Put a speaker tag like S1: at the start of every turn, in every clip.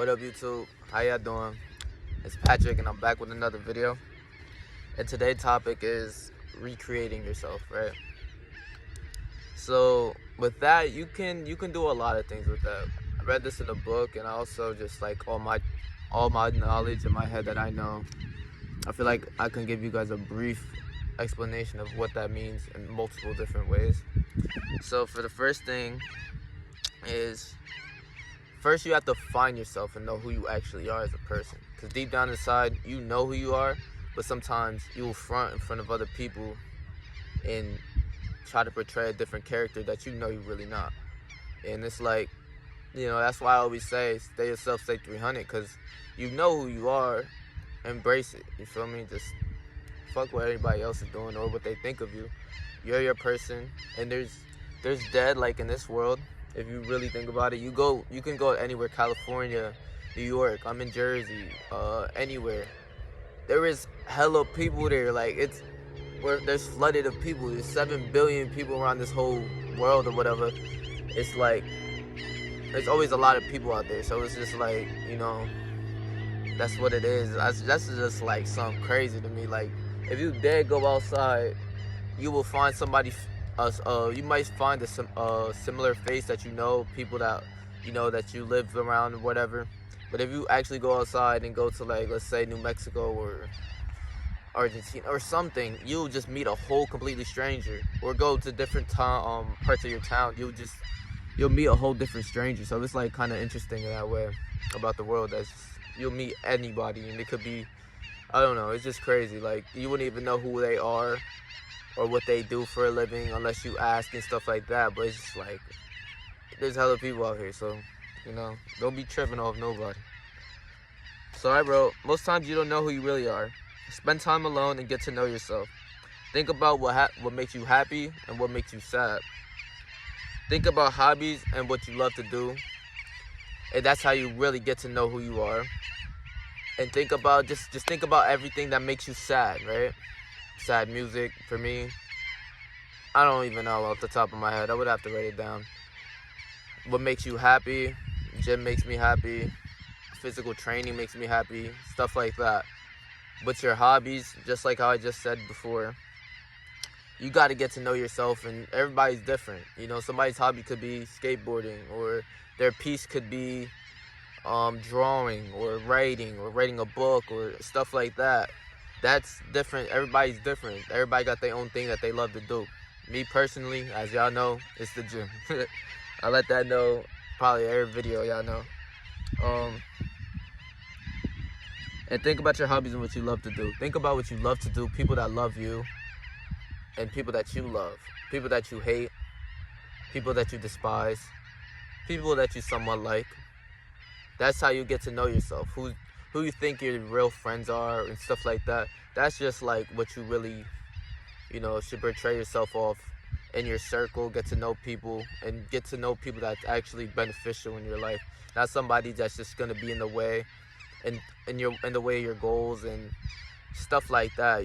S1: What up, YouTube? How y'all doing? It's Patrick, and I'm back with another video. And today's topic is recreating yourself, right? So with that, you can do a lot of things with that. I read this in a book, and I also just like all my knowledge in my head that I know. I feel like I can give you guys a brief explanation of what that means in multiple different ways. So for the first thing is, first you have to find yourself and know who you actually are as a person. Because deep down inside, you know who you are, but sometimes you will front in front of other people and try to portray a different character that you know you're really not. And it's like, that's why I always say, stay yourself, stay 300, because you know who you are, embrace it. You feel me? Just fuck what everybody else is doing or what they think of you. You're your person, and there's dead, like in this world. If you really think about it, you can go anywhere, California, New York, I'm in Jersey, anywhere. There is hella people there, like there's flooded of people. There's 7 billion people around this whole world or whatever. It's like, there's always a lot of people out there, so it's just like, that's what it is. That's just like something crazy to me. Like, if you dare go outside, you will find somebody, you might find a similar face that people that that you live around or whatever. But if you actually go outside and go to, like, let's say New Mexico or Argentina or something, you'll just meet a whole completely stranger. Or go to different parts of your town, you'll meet a whole different stranger. So it's like kind of interesting in that way about the world. You'll meet anybody, and it could be, I don't know, it's just crazy. Like, you wouldn't even know who they are or what they do for a living unless you ask and stuff like that. But it's just like, there's hella people out here, so don't be tripping off nobody. So I wrote, most times you don't know who you really are. Spend time alone and get to know yourself. Think about what makes you happy and what makes you sad. Think about hobbies and what you love to do, and that's how you really get to know who you are. And think about, just think about everything that makes you sad, right? Sad music, for me, I don't even know off the top of my head. I would have to write it down. What makes you happy? Gym makes me happy. Physical training makes me happy. Stuff like that. But your hobbies, just like how I just said before, you got to get to know yourself, and everybody's different. Somebody's hobby could be skateboarding, or their piece could be drawing or writing a book or stuff like that. That's different. Everybody's different. Everybody got their own thing that they love to do. Me personally, as y'all know, it's the gym. I let that know probably every video, y'all know. And think about your hobbies and what you love to do. Think about what you love to do, people that love you, and people that you love. People that you hate, people that you despise, people that you somewhat like. That's how you get to know yourself. Who you think your real friends are and stuff like that. That's just like what you really, should portray yourself off in your circle. Get to know people, and get to know people that's actually beneficial in your life. Not somebody that's just gonna be in the way, and in the way of your goals and stuff like that.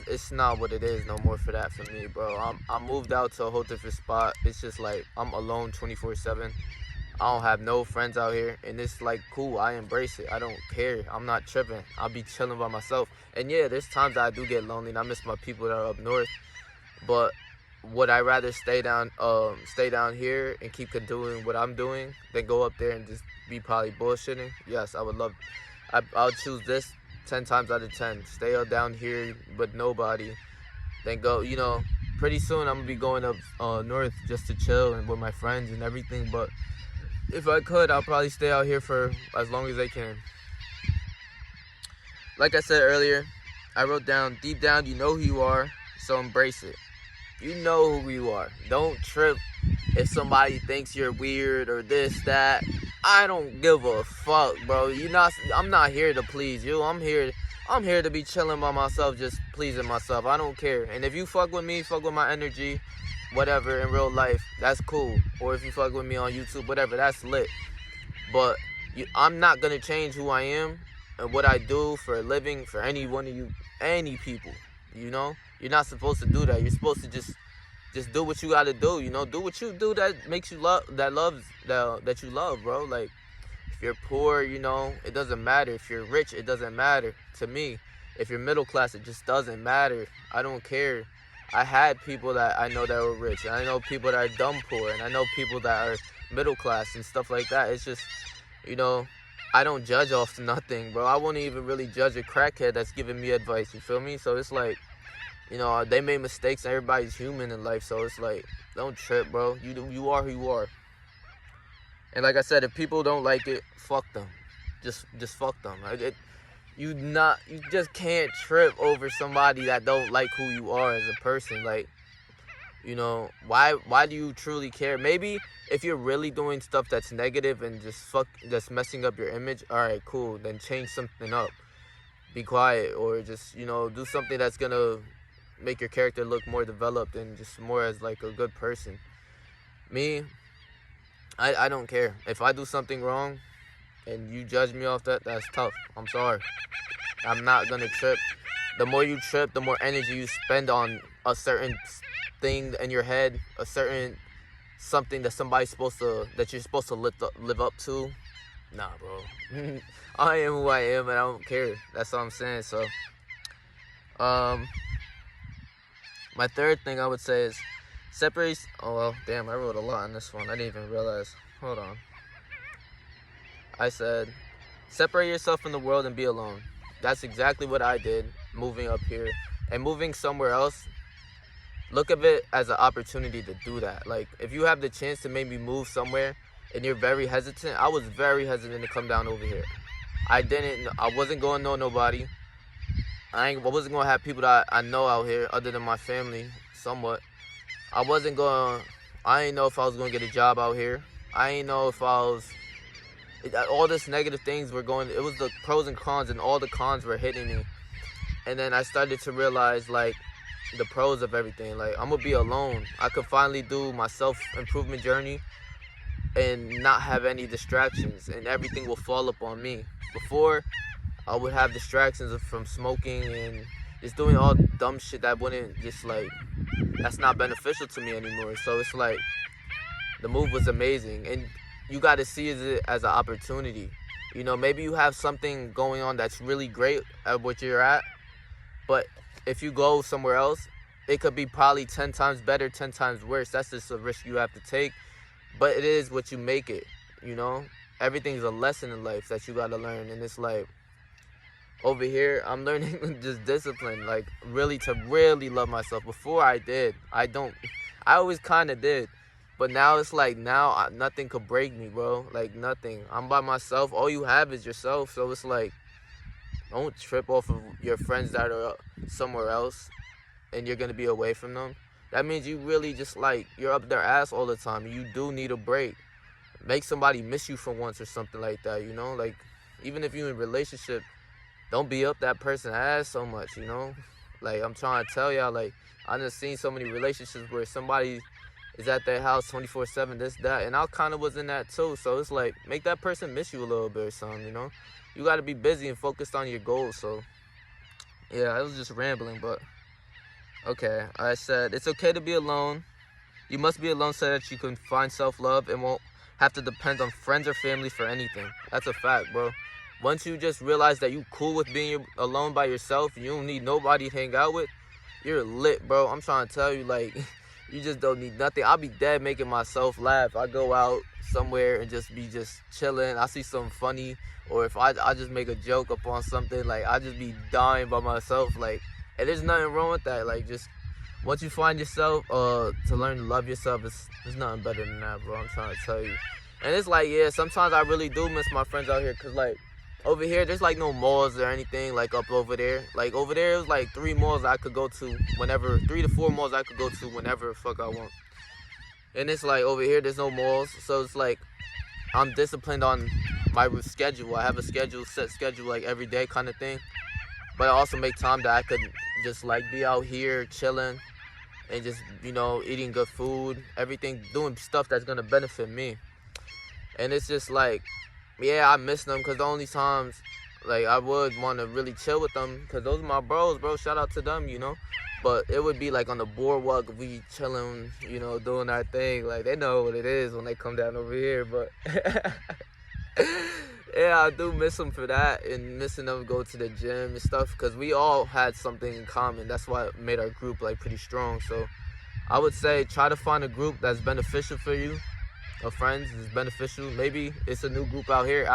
S1: It's not what it is no more for me, bro. I moved out to a whole different spot. It's just like I'm alone 24/7. I don't have no friends out here, and it's like cool. I embrace it. I don't care. I'm not tripping. I'll be chilling by myself. And yeah, there's times that I do get lonely and I miss my people that are up north. But would I rather stay down here and keep doing what I'm doing than go up there and just be probably bullshitting? Yes, I would love. I'll choose this 10 times out of 10. Stay down here with nobody, then go. Pretty soon I'm gonna be going up north just to chill and with my friends and everything. But if I could, I'll probably stay out here for as long as I can. Like I said earlier, I wrote down, deep down, you know who you are, so embrace it. You know who you are. Don't trip if somebody thinks you're weird or this, that. I don't give a fuck, bro. I'm not here to please you. I'm here to be chilling by myself, just pleasing myself. I don't care. And if you fuck with me, fuck with my energy, whatever, in real life, that's cool. Or if you fuck with me on YouTube, whatever, that's lit. But I'm not gonna change who I am and what I do for a living for any one of you, any people. You're not supposed to do that. You're supposed to just do what you gotta do. Do what you do that makes you that you love, bro. Like, If you're poor, you know, it doesn't matter. If you're rich, it doesn't matter to me. If you're middle class, it just doesn't matter. I don't care. I had people that I know that were rich, and I know people that are dumb poor, and I know people that are middle class and stuff like that. It's just, you know, I don't judge off nothing, bro. I wouldn't even really judge a crackhead that's giving me advice, you feel me? So it's like, you know, they made mistakes, and everybody's human in life, so it's like, don't trip, bro. You are who you are. And like I said, if people don't like it, fuck them. Just fuck them. You just can't trip over somebody that don't like who you are as a person. Like, you know, why do you truly care? Maybe if you're really doing stuff that's negative and just messing up your image, all right, cool, then change something up. Be quiet, or just, you know, do something that's gonna make your character look more developed and just more as like a good person. Me, I don't care. If I do something wrong and you judge me off that, that's tough. I'm sorry. I'm not gonna trip. The more you trip, the more energy you spend on a certain thing in your head, a certain something that that you're supposed to live up to. Nah, bro. I am who I am, and I don't care. That's all I'm saying. So, my third thing I would say is separate. Oh well, damn, I wrote a lot on this one. I didn't even realize. Hold on. I said, separate yourself from the world and be alone. That's exactly what I did, moving up here and moving somewhere else. Look at it as an opportunity to do that. Like, if you have the chance to maybe move somewhere and you're very hesitant, I was very hesitant to come down over here. I wasn't going to know nobody. I wasn't going to have people that I know out here other than my family, somewhat. I didn't know if I was going to get a job out here. I didn't know if all this negative things were going, it was the pros and cons, and all the cons were hitting me. And then I started to realize, like, the pros of everything. Like, I'm gonna be alone. I could finally do my self-improvement journey and not have any distractions, and everything will fall upon me. Before, I would have distractions from smoking and just doing all dumb shit that wouldn't that's not beneficial to me anymore. So it's like, the move was amazing, and you got to see it as an opportunity. You know, maybe you have something going on that's really great at what you're at, but if you go somewhere else, it could be probably 10 times better, 10 times worse. That's just a risk you have to take, but it is what you make it, you know? Everything's a lesson in life that you got to learn, and it's like, over here, I'm learning just discipline, like, to really love myself. Before I always kind of did. But now it's like, nothing could break me, bro. Like, nothing. I'm by myself. All you have is yourself. So it's like, don't trip off of your friends that are somewhere else and you're going to be away from them. That means you really just, like, you're up their ass all the time. You do need a break. Make somebody miss you for once or something like that, you know? Like, even if you're in a relationship, don't be up that person's ass so much, you know? Like, I'm trying to tell y'all, like, I done seen so many relationships where somebody is at their house 24/7, this, that, and I kind of was in that too. So it's like, make that person miss you a little bit or something, you know? You got to be busy and focused on your goals. So, yeah, I was just rambling, but okay. I said, it's okay to be alone. You must be alone so that you can find self-love and won't have to depend on friends or family for anything. That's a fact, bro. Once you just realize that you cool with being alone by yourself, you don't need nobody to hang out with, you're lit, bro. I'm trying to tell you, like, you just don't need nothing. I'll be dead making myself laugh. I go out somewhere and just be chilling. I see something funny, or if I just make a joke upon something, like, I just be dying by myself, like, and there's nothing wrong with that. Like, just once you find yourself, to learn to love yourself, there's nothing better than that, bro. I'm trying to tell you. And it's like, yeah, sometimes I really do miss my friends out here, because, like, over here, there's, like, no malls or anything, like, up over there. Like, over there, it was, like, 3 malls I could go to whenever, 3 to 4 malls I could go to whenever the fuck I want. And it's, like, over here, there's no malls. So it's, like, I'm disciplined on my schedule. I have a set schedule, like, every day kind of thing. But I also make time that I could just, like, be out here chilling and just, you know, eating good food, everything, doing stuff that's going to benefit me. And it's just, like, yeah, I miss them, because the only times, like, I would want to really chill with them, because those are my bros, bro. Shout out to them, you know. But it would be, like, on the boardwalk, we chilling, you know, doing our thing. Like, they know what it is when they come down over here. But Yeah, I do miss them for that, and missing them go to the gym and stuff, because we all had something in common. That's why it made our group like pretty strong. So I would say try to find a group that's beneficial for you, of friends is beneficial. Maybe it's a new group out here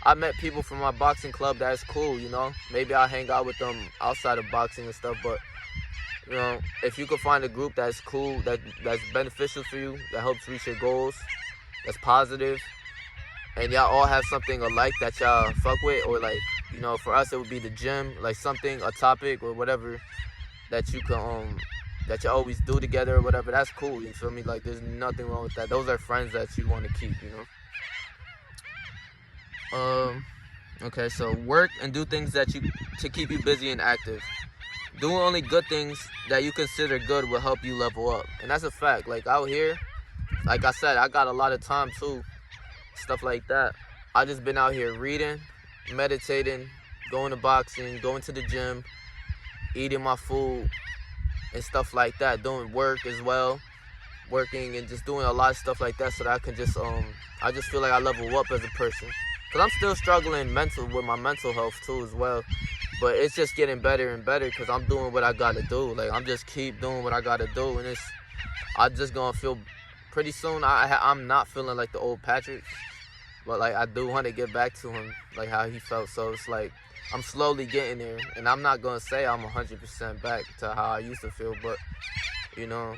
S1: I met people from my boxing club that's cool, you know. Maybe I'll hang out with them outside of boxing and stuff, but you know, if you could find a group that's cool, that's beneficial for you, that helps reach your goals, that's positive, and y'all all have something alike that y'all fuck with, or like, you know, for us it would be the gym, like something, a topic or whatever that you can that you always do together or whatever. That's cool, you feel me? Like there's nothing wrong with that. Those are friends that you want to keep, you know. Okay, so work and do things that you to keep you busy and active. Doing only good things that you consider good will help you level up, and that's a fact. Like out here, like I said, I got a lot of time too, stuff like that. I just been out here reading, meditating, going to boxing, going to the gym, eating my food and stuff like that, doing work as well, working and just doing a lot of stuff like that, so that I can just I just feel like I level up as a person, because I'm still struggling with my mental health too as well, but it's just getting better and better because I'm doing what I gotta do. Like I'm just keep doing what I gotta do, and I'm just gonna feel pretty soon. I'm not feeling like the old Patrick, but like I do want to get back to him, like how he felt. So it's like I'm slowly getting there, and I'm not gonna say I'm 100% back to how I used to feel, but you know,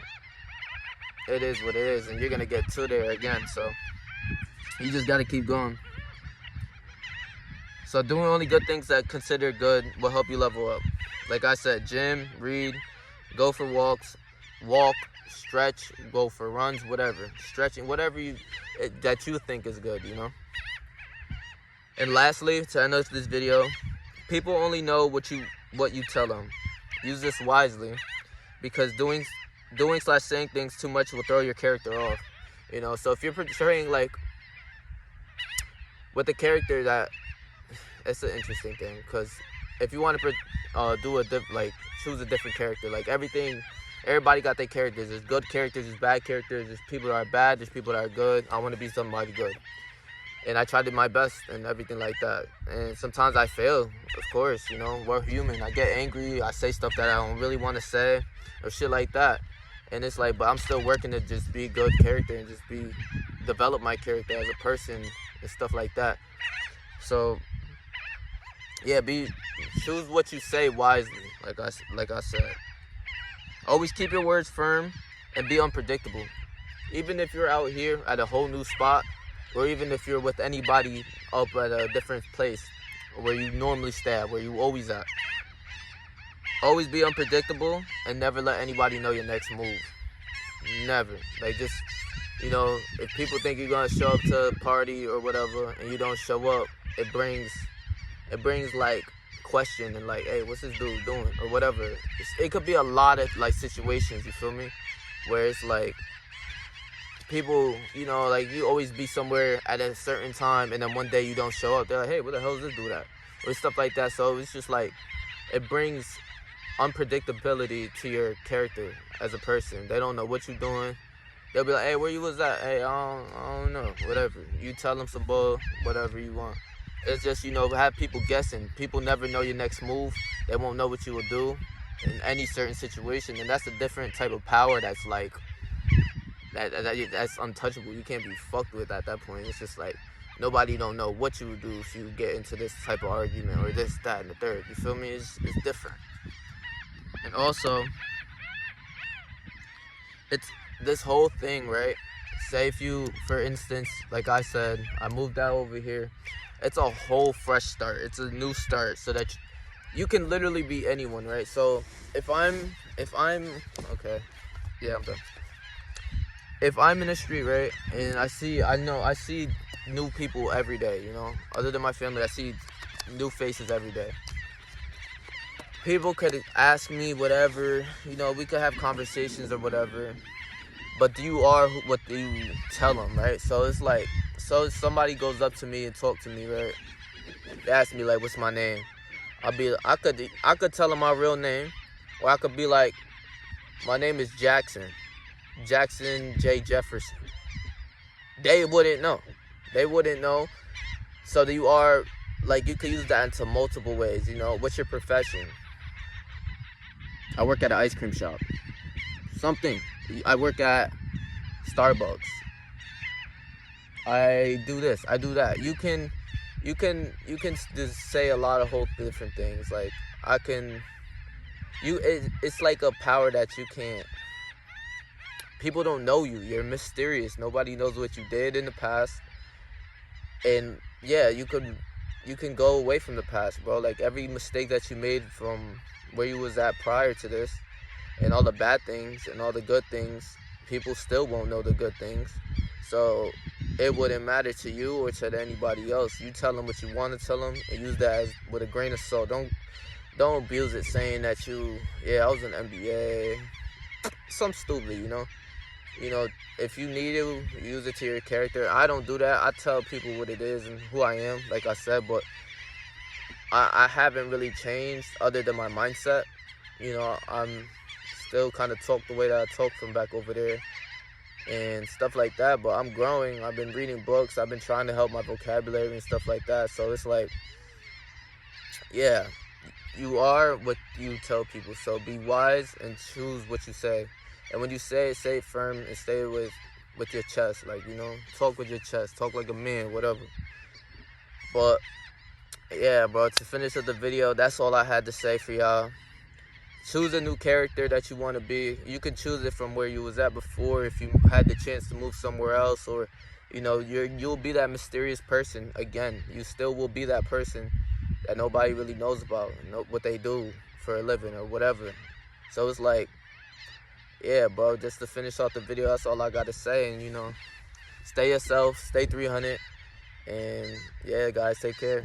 S1: it is what it is, and you're gonna get to there again. So you just gotta keep going. So doing only good things that consider good will help you level up. Like I said, gym, read, go for walks, stretch, go for runs, whatever. Stretching, whatever that you think is good, you know. And lastly, to end this video, people only know what you tell them. Use this wisely, because doing / saying things too much will throw your character off. You know, so if you're portraying like with a character that, it's an interesting thing, because if you want to choose a different character, like everybody got their characters. There's good characters, there's bad characters, there's people that are bad, there's people that are good. I want to be somebody good, and I tried my best and everything like that. And sometimes I fail, of course, you know, we're human. I get angry, I say stuff that I don't really want to say or shit like that, and it's like, but I'm still working to just be a good character and just develop my character as a person and stuff like that. So yeah, choose what you say wisely, like I said. Always keep your words firm and be unpredictable. Even if you're out here at a whole new spot, or even if you're with anybody up at a different place where you normally stay at, where you always at. Always be unpredictable and never let anybody know your next move. Never. Like, just, you know, if people think you're gonna show up to a party or whatever and you don't show up, it brings like question and like, hey, what's this dude doing or whatever. It could be a lot of like situations, you feel me, where it's like people, you know, like you always be somewhere at a certain time and then one day you don't show up. They're like, hey, what the hell is this dude at, or stuff like that. So it's just like, it brings unpredictability to your character as a person. They don't know what you're doing. They'll be like, hey, where you was at? Hey, I don't know, whatever. You tell them some bull, whatever you want. It's just, you know, have people guessing. People never know your next move. They won't know what you will do in any certain situation. And that's a different type of power that's like, that's untouchable. You can't be fucked with at that point. It's just like, nobody don't know what you would do if you get into this type of argument or this, that, and the third. You feel me? It's different. And also, it's this whole thing, right? Say if you, for instance, like I said, I moved out over here. It's a whole fresh start. It's a new start, so that you can literally be anyone, right? So if I'm okay, yeah, I'm done. If I'm in the street, right, and I see new people every day, you know, other than my family, I see new faces every day. People could ask me whatever, you know, we could have conversations or whatever, but you are what you tell them, right? So it's like, so somebody goes up to me and talk to me, right? They ask me like, what's my name? I could tell them my real name, or I could be like, my name is Jackson J. Jefferson. They wouldn't know. They wouldn't know. So that you are, like, you could use that into multiple ways. You know, what's your profession? I work at an ice cream shop. Something. I work at Starbucks. I do this. I do that. You can just say a lot of whole different things. Like, I can. It's like a power that you can't. People don't know you. You're mysterious. Nobody knows what you did in the past. And yeah, you can go away from the past, bro. Like, every mistake that you made from where you was at prior to this, and all the bad things and all the good things, people still won't know the good things. So it wouldn't matter to you or to anybody else. You tell them what you want to tell them, and use that as with a grain of salt. Don't abuse it, saying that I was in NBA, some stupid, if you need to use it to your character. I don't do that. I tell people what it is and who I am, like I said, but I haven't really changed other than my mindset. I'm still kind of talk the way that I talk from back over there and stuff like that, but I'm growing. I've been reading books. I've been trying to help my vocabulary and stuff like that. So it's like, yeah, you are what you tell people. So be wise and choose what you say. And when you say it firm and say it with your chest. Like, talk with your chest. Talk like a man, whatever. But yeah, bro, to finish up the video, that's all I had to say for y'all. Choose a new character that you want to be. You can choose it from where you was at before if you had the chance to move somewhere else, or you'll be that mysterious person again. You still will be that person that nobody really knows about, what they do for a living or whatever. So it's like, yeah, bro, just to finish off the video, that's all I got to say. And stay yourself, stay 300, and yeah, guys, take care.